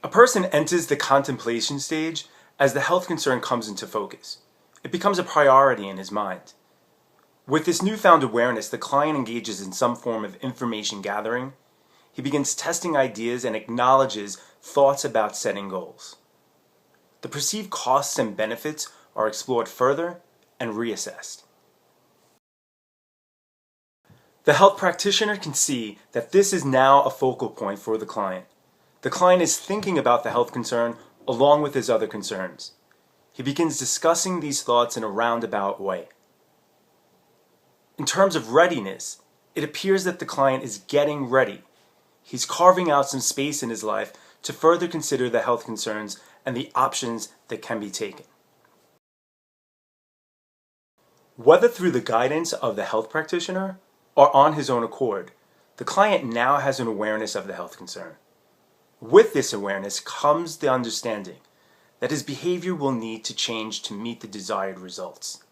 A person enters the contemplation stage as the health concern comes into focus. It becomes a priority in his mind. With this newfound awareness, the client engages in some form of information gathering. He begins testing ideas and acknowledges thoughts about setting goals. The perceived costs and benefits are explored further and reassessed. The health practitioner can see that this is now a focal point for the client. The client is thinking about the health concern along with his other concerns. He begins discussing these thoughts in a roundabout way. In terms of readiness, it appears that the client is getting ready. He's carving out some space in his life to further consider the health concerns and the options that can be taken. Whether through the guidance of the health practitioner or on his own accord, the client now has an awareness of the health concern. With this awareness comes the understanding that his behavior will need to change to meet the desired results.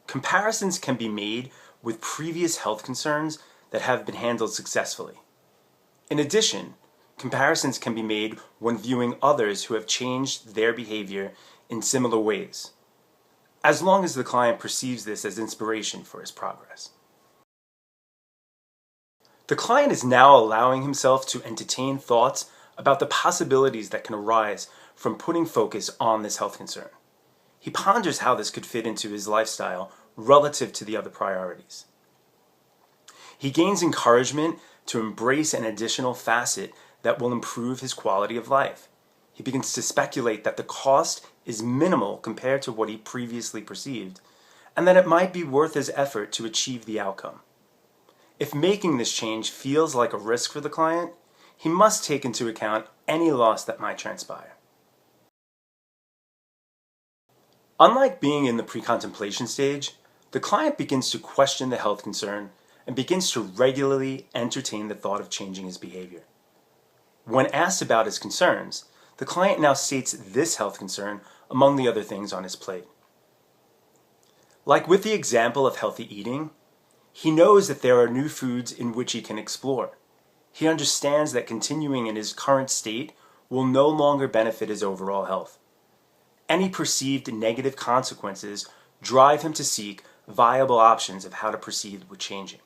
Comparisons can be made with previous health concerns that have been handled successfully. In addition, comparisons can be made when viewing others who have changed their behavior in similar ways, as long as the client perceives this as inspiration for his progress. The client is now allowing himself to entertain thoughts about the possibilities that can arise from putting focus on this health concern. He ponders how this could fit into his lifestyle relative to the other priorities. He gains encouragement to embrace an additional facet that will improve his quality of life. He begins to speculate that the cost is minimal compared to what he previously perceived, and that it might be worth his effort to achieve the outcome. If making this change feels like a risk for the client, he must take into account any loss that might transpire. Unlike being in the pre-contemplation stage, the client begins to question the health concern and begins to regularly entertain the thought of changing his behavior. When asked about his concerns, the client now states this health concern among the other things on his plate. Like with the example of healthy eating, he knows that there are new foods in which he can explore. He understands that continuing in his current state will no longer benefit his overall health. Any perceived negative consequences drive him to seek viable options of how to proceed with changing.